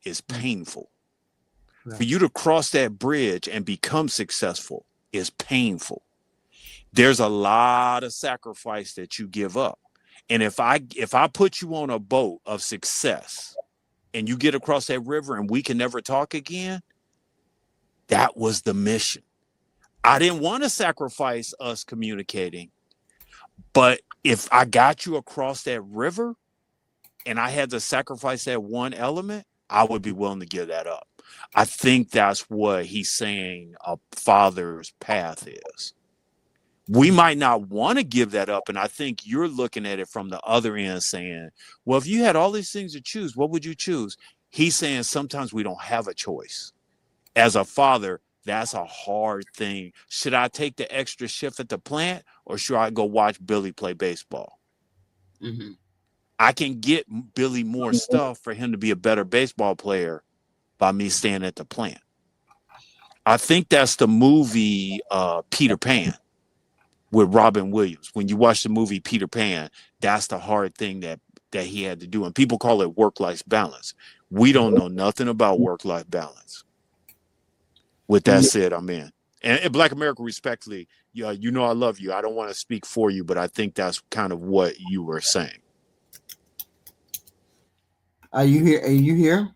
is painful. Right. For you to cross that bridge and become successful is painful. There's a lot of sacrifice that you give up. And if I put you on a boat of success and you get across that river and we can never talk again, that was the mission. I didn't want to sacrifice us communicating, but if I got you across that river and I had to sacrifice that one element, I would be willing to give that up. I think that's what he's saying a father's path is. We might not want to give that up. And I think you're looking at it from the other end saying, well, if you had all these things to choose, what would you choose? He's saying sometimes we don't have a choice. As a father, that's a hard thing. Should I take the extra shift at the plant or should I go watch Billy play baseball? Mm-hmm. I can get Billy more stuff for him to be a better baseball player by me staying at the plant. I think that's the movie Peter Pan with Robin Williams. When you watch the movie Peter Pan, that's the hard thing that he had to do. And people call it work-life balance. We don't know nothing about work-life balance. With that said, I'm in. And Black America, respectfully, you know I love you. I don't want to speak for you, but I think that's kind of what you were saying. Are you here? Are you here?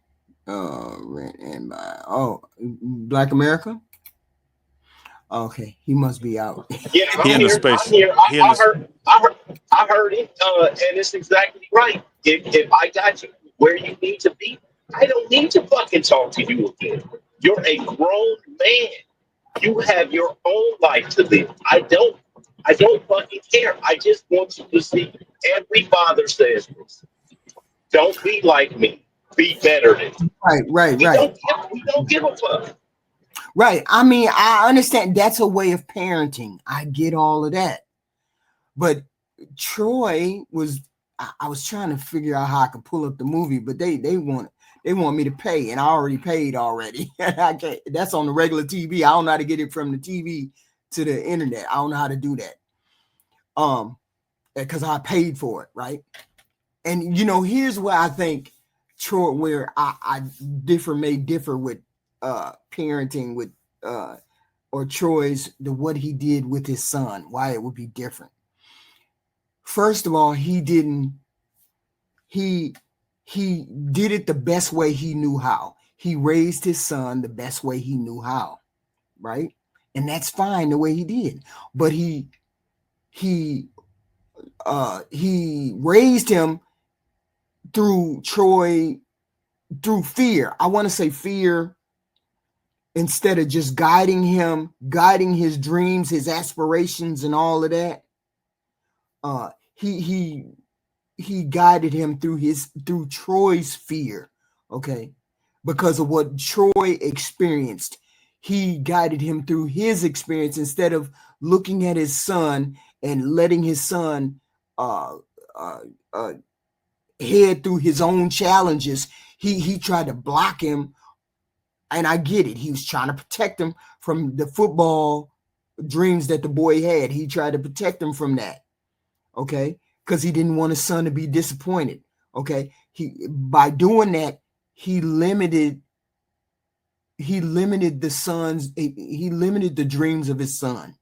Black America? Okay, he must be out. Yeah, He in the space. I'm here. I heard it, and it's exactly right. If I got you where you need to be, I don't need to fucking talk to you again. You're a grown man. You have your own life to live. I don't fucking care. I just want you to see. Every father says this. Don't be like me. Be better than me. Right. We don't give a fuck. Right. I mean, I understand that's a way of parenting. I get all of that. But Troy was, I was trying to figure out how I could pull up the movie, but they want me to pay, and I already paid already. I can't, that's on the regular TV. I don't know how to get it from the TV to the internet. I don't know how to do that. Because I paid for it, right? And here's where I think Troy, where I may differ with parenting with or Troy's what he did with his son, why it would be different. First of all, he did it the best way he knew how. He raised his son the best way he knew how, right? And that's fine the way he did. But he raised him through fear. I want to say fear, instead of just guiding his dreams, his aspirations, and all of that. He guided him through Troy's fear, okay? Because of what Troy experienced. He guided him through his experience instead of looking at his son and letting his son head through his own challenges. He tried to block him, and I get it. He was trying to protect him from the football dreams that the boy had. He tried to protect him from that, okay? Because he didn't want his son to be disappointed, okay? By doing that, he limited the dreams of his son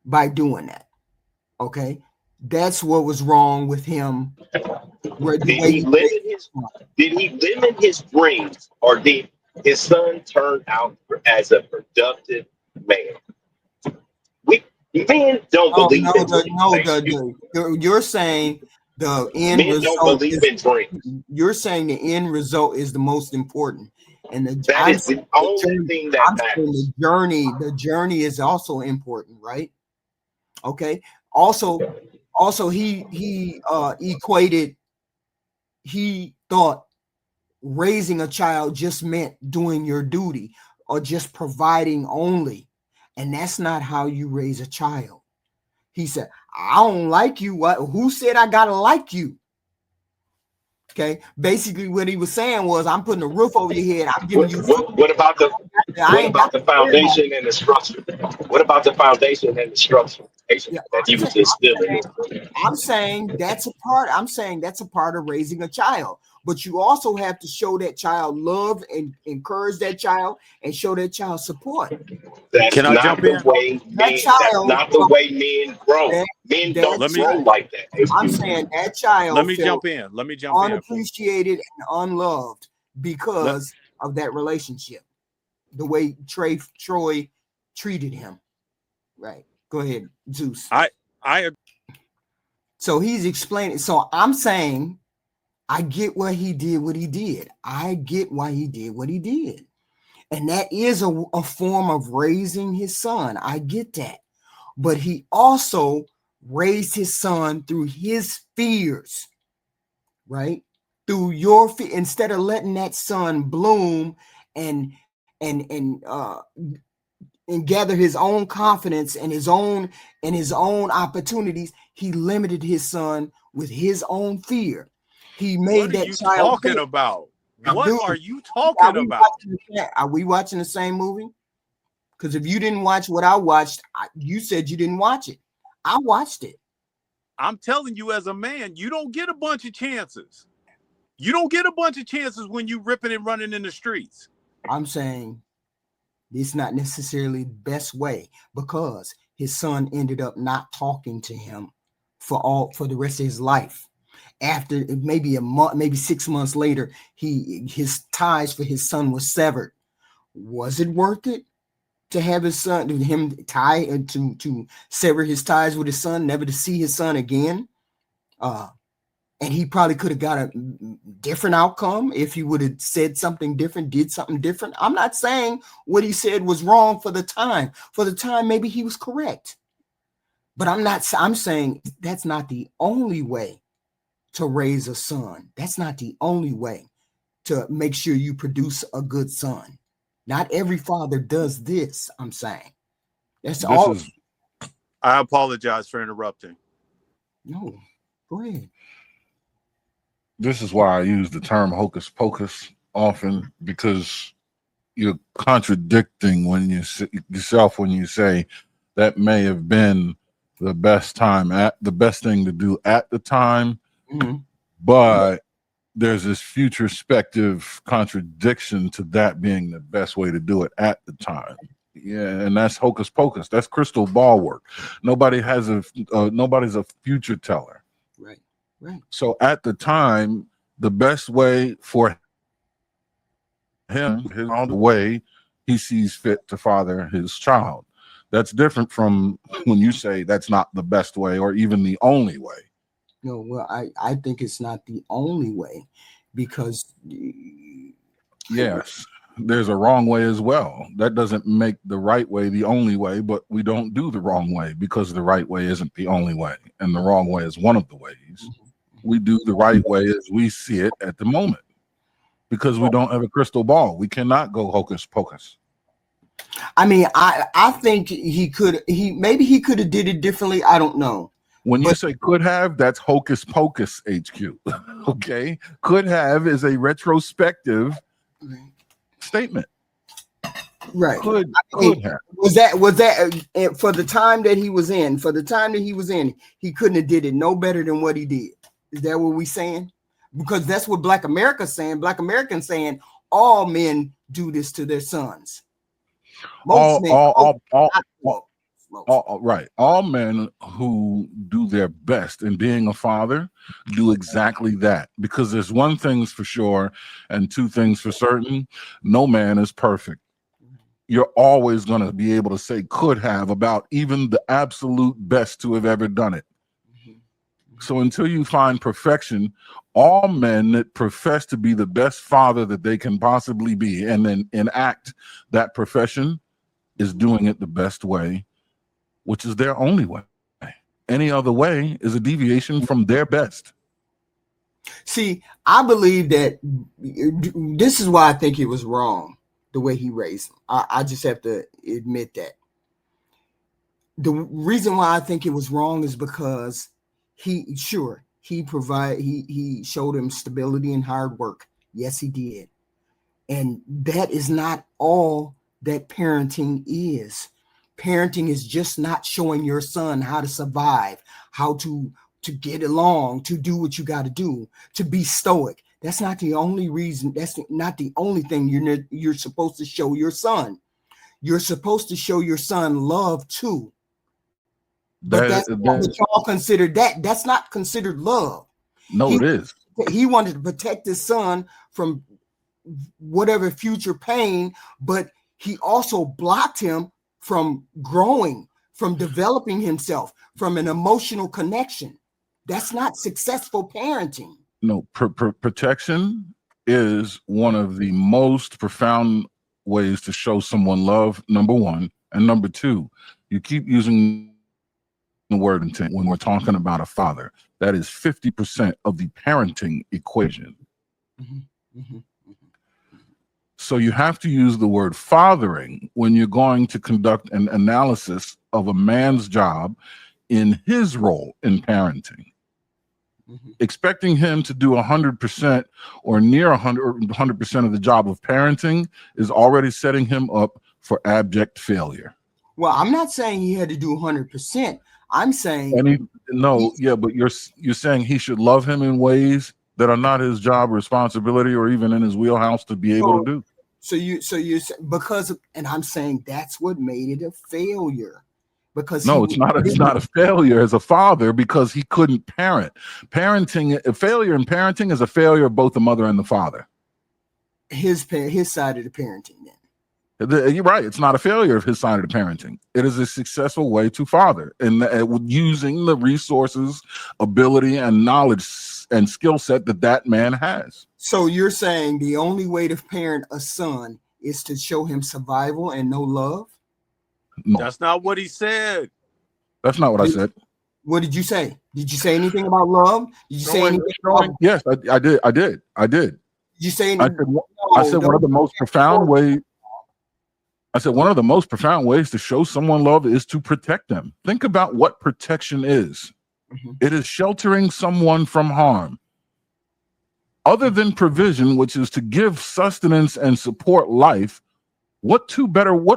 by doing that, okay? That's what was wrong with him. Did he limit his dreams, or did his son turn out as a productive man? Men don't believe in dreams. You're saying the end Men result don't believe in dreams. You're saying the end result is the most important, and that is the only thing that matters. The journey is also important, right? Okay. Also, he thought raising a child just meant doing your duty or just providing only. And that's not how you raise a child. He said, I don't like you. Who said I gotta like you? Okay. Basically, what he was saying was, I'm putting a roof over your head. I'm giving you. What about the foundation and the structure? What about the foundation and the structure that he was instilling? I'm saying that's a part of raising a child. but you also have to show that child love and encourage that child and show that child support. That's Can I not jump the in? way That men. That's child, not the way men grow. that, Men that don't Let me grow child, like that. I'm Excuse me. saying that let child me felt jump in. Let me jump in. unappreciated and unloved Let, because of that relationship, the way Troy treated him. Right. Go ahead, Zeus. I So he's explaining. So I'm saying I get why he did what he did. I get why he did what he did. And that is a form of raising his son. I get that. But he also raised his son through his fears, right? Through your fear, instead of letting that son bloom and and and uh and gather his own confidence and his own opportunities, he limited his son with his own fear. He what made are that you child talking think. about? What Dude, are you talking about? are we watching the same movie? Because if you didn't watch what I watched, you said you didn't watch it. I watched it. I'm telling you, as a man, you don't get a bunch of chances. You don't get a bunch of chances when you ripping and running in the streets. I'm saying it's not necessarily the best way, because his son ended up not talking to him for the rest of his life. After maybe a month, maybe 6 months later, his ties for his son was severed. Was it worth it to have his son, to him tie and to sever his ties with his son, never to see his son again? And he probably could have got a different outcome if he would have said something different, did something different. I'm not saying what he said was wrong for the time. For the time, maybe he was correct. But I'm saying that's not the only way to raise a son. That's not the only way to make sure you produce a good son. Not every father does this, I'm saying. That's This all. is, I apologize for interrupting. No, go ahead. This is why I use the term hocus pocus often, because you're contradicting when you yourself when you say that may have been the best thing to do at the time, but there's this futurespective contradiction to that being the best way to do it at the time. Yeah, and that's hocus pocus. That's crystal ball work. Nobody's a future teller. Right, right. So at the time, the best way for him, his own way he sees fit to father his child. That's different from when you say that's not the best way or even the only way. No, well, I think it's not the only way, because Yes, there's a wrong way as well. That doesn't make the right way the only way, but we don't do the wrong way because the right way isn't the only way, and the wrong way is one of the ways. We do the right way as we see it at the moment, because we don't have a crystal ball. We cannot go hocus pocus. I mean, I think he could have did it differently. I don't know. When you say could have, that's hocus pocus HQ. Okay. Could have is a retrospective statement. Right. Could have. Was that for the time that he was in? For the time that he was in, he couldn't have did it no better than what he did. Is that what we saying? Because that's what Black America's saying. Black Americans saying all men do this to their sons. Most men. Right. All men who do their best in being a father do exactly that, because there's one thing's for sure and two things for certain. No man is perfect. You're always going to be able to say could have about even the absolute best to have ever done it. So until you find perfection, all men that profess to be the best father that they can possibly be and then enact that profession is doing it the best way, which is their only way. Any other way is a deviation from their best. See, I believe that this is why I think it was wrong the way he raised him. I just have to admit that. The reason why I think it was wrong is because he showed him stability and hard work. Yes, he did. And that is not all that parenting is. Parenting is just not showing your son how to survive, how to get along, to do what you got to do, to be stoic. That's not the only reason. That's not the only thing you're supposed to show your son. You're supposed to show your son love too. But but y'all consider that's not considered love. No, it is. He wanted to protect his son from whatever future pain, but he also blocked him from growing, from developing himself, from an emotional connection. That's not successful parenting. No, protection is one of the most profound ways to show someone love, number one. And number two, you keep using the word intent when we're talking about a father. That is 50% of the parenting equation. Mm-hmm. Mm-hmm. So you have to use the word fathering when you're going to conduct an analysis of a man's job in his role in parenting. Mm-hmm. Expecting him to do 100% or near 100% of the job of parenting is already setting him up for abject failure. Well, I'm not saying he had to do 100%. I'm saying but you're saying he should love him in ways that are not his job responsibility or even in his wheelhouse to be able to do. So you because of, and I'm saying that's what made it a failure. Because it's not a failure as a father because he couldn't parent. A failure in parenting is a failure of both the mother and the father. His side of the parenting then. You're right. It's not a failure of his side of the parenting. It is a successful way to father and using the resources, ability, and knowledge and skill set that man has. So you're saying the only way to parent a son is to show him survival and no love? No. That's not what he said. That's not what I said. What did you say? Did you say anything about love? Did you say anything about... Yes, I did. Did you say anything? I said one of the most profound ways. I said one of the most profound ways to show someone love is to protect them. Think about what protection is. Mm-hmm. It is sheltering someone from harm. Other than provision, which is to give sustenance and support life, what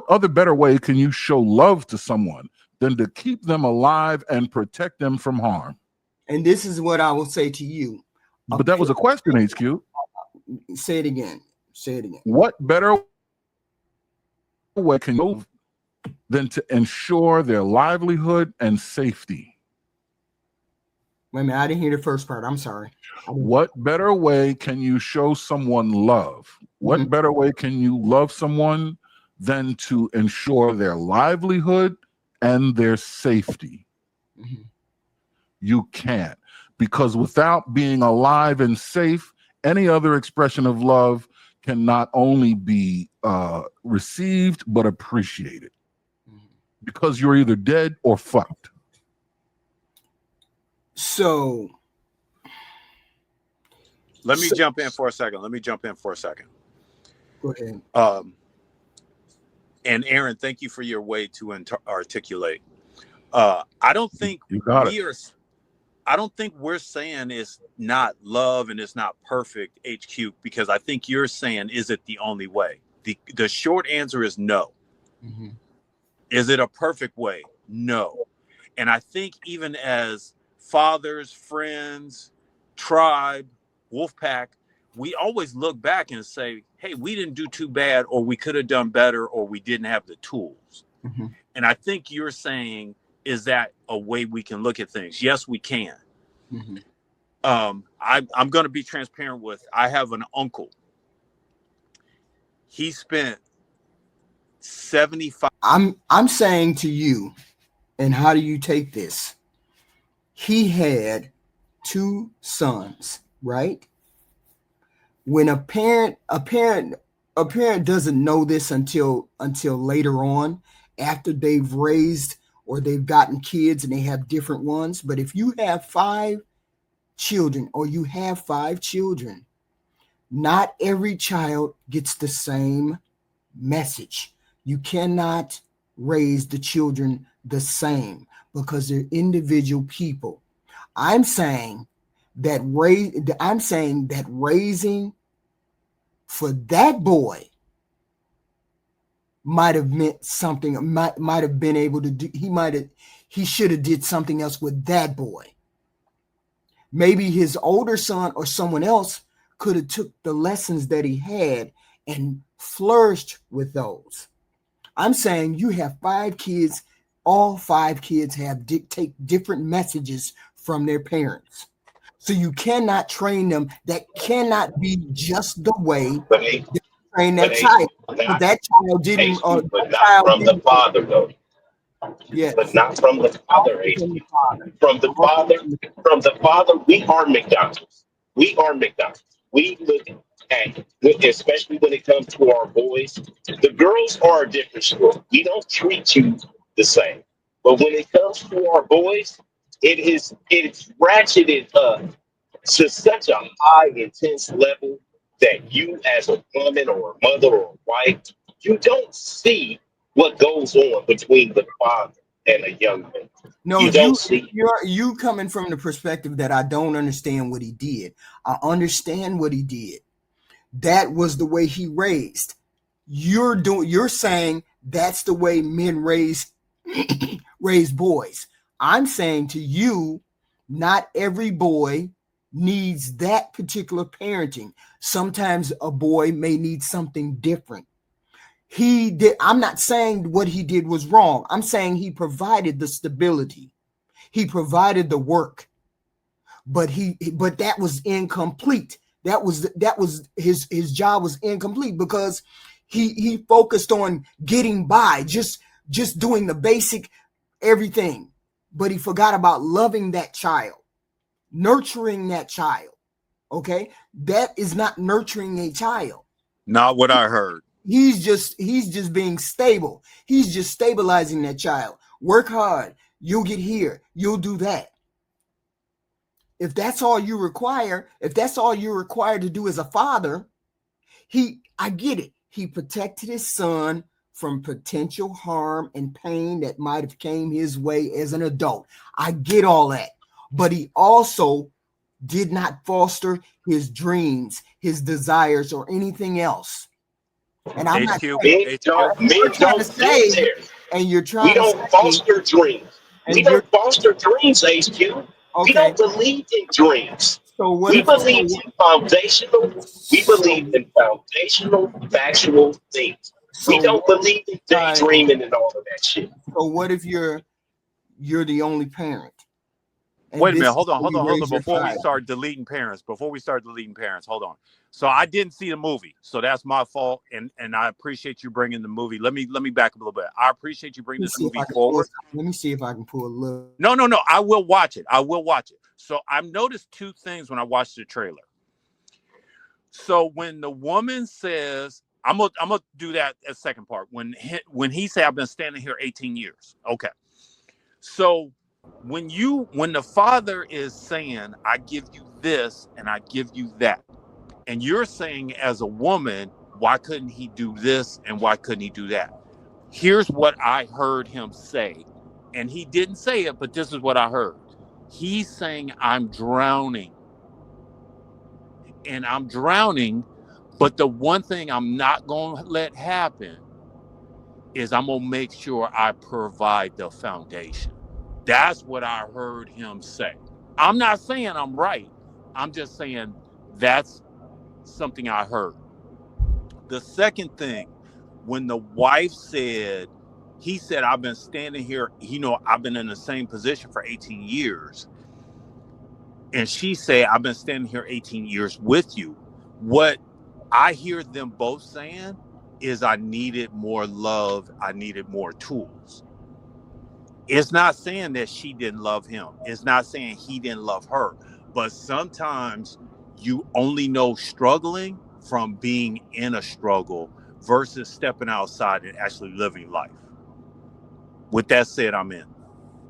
other better way can you show love to someone than to keep them alive and protect them from harm? And this is what I will say to you. But that was a question, HQ. Say it again. What better way can you than to ensure their livelihood and safety? Wait a minute, I didn't hear the first part. I'm sorry. What better way can you show someone love? What mm-hmm. better way can you love someone than to ensure their livelihood and their safety? Mm-hmm. You can't, because without being alive and safe, any other expression of love can not only be received, but appreciated. Mm-hmm. Because you're either dead or fucked. So let me jump in for a second. Go ahead. And Aaron, thank you for your way to articulate. I don't think we're saying it's not love and it's not perfect, HQ, because I think you're saying, is it the only way? The short answer is no. Mm-hmm. Is it a perfect way? No. And I think even as fathers, friends, tribe, wolf pack, we always look back and say, hey, we didn't do too bad, or we could have done better, or we didn't have the tools. Mm-hmm. And I think you're saying, is that a way we can look at things? Yes, we can. Mm-hmm. I'm going to be transparent I have an uncle. He spent 75. I'm saying to you, and how do you take this? He had 2 sons, right? When a parent doesn't know this until later on, after they've raised or they've gotten kids and they have different ones. But if you have 5 children or you have 5 children, not every child gets the same message. You cannot raise the children the same because they're individual people. I'm saying that raising for that boy might have meant something, might have been able to do, he should have did something else with that boy. Maybe his older son or someone else could have took the lessons that he had and flourished with those. I'm saying you have 5 kids. All 5 kids have take different messages from their parents. So you cannot train them. That cannot be just the way But they train but that child. But not that child didn't. but That not child from the didn't. father though. But Yes. not from the father, Also from the HQ. father. From the Also father, from the- from the father, we are McDonald's. We are McDonald's. We look at, especially when it comes to our boys, the girls are a different story. We don't treat you the same. But when it comes to our boys, it's ratcheted up to such a high intense level that you as a woman or a mother or a wife, you don't see what goes on between the father and a young man. No, You don't see it. you coming from the perspective that I don't understand what he did. I understand what he did. That was the way he raised. You're saying that's the way men raise raise boys. I'm saying to you, not every boy needs that particular parenting. Sometimes a boy may need something different. He did. I'm not saying what he did was wrong. I'm saying he provided the stability. He provided the work, but that was incomplete. That was his job was incomplete because he focused on getting by, just doing the basic everything, but he forgot about loving that child, nurturing that child. Okay, that is not nurturing a child. Not what I heard. He's just being stable. He's just stabilizing that child. Work hard. You'll get here. You'll do that. If that's all you require, if that's all you're required to do as a father, I get it. He protected his son from potential harm and pain that might have came his way as an adult. I get all that. But he also did not foster his dreams, his desires, or anything else. And I'm not HQ, saying, HQ. you're Men trying to don't get say, there. and you're We trying to don't say, foster dreams. We and you're don't foster dreams, HQ. We okay. don't believe in dreams. So what We if believe in foundational. We so believe in foundational, factual things. We so don't what believe in I daydreaming and all of that shit. so what if you're the only parent and Wait a this minute. is Hold on. how Hold you on. Hold on. raise your Before we child? start deleting parents, hold on. So I didn't see the movie, so that's my fault. And I appreciate you bringing the movie. Let me back up a little bit. I appreciate you Let bringing me this see if movie I can pull. forward. Let me see if I can pull a little. No, no, no. I will watch it. I will watch it. So I've noticed 2 things when I watched the trailer. So when the woman says, I'm gonna do that as second part. When he said, I've been standing here 18 years. Okay. So when the father is saying, I give you this and I give you that, and you're saying as a woman, why couldn't he do this and why couldn't he do that? Here's what I heard him say. And he didn't say it, but this is what I heard. He's saying, I'm drowning. And I'm drowning, but the one thing I'm not going to let happen is I'm going to make sure I provide the foundation. That's what I heard him say. I'm not saying I'm right. I'm just saying that's something I heard. The second thing, when the wife said, he said, I've been standing here, I've been in the same position for 18 years. And she said, I've been standing here 18 years with you. What I hear them both saying is I needed more love. I needed more tools. It's not saying that she didn't love him. It's not saying he didn't love her. But sometimes you only know struggling from being in a struggle versus stepping outside and actually living life. With that said, I'm in.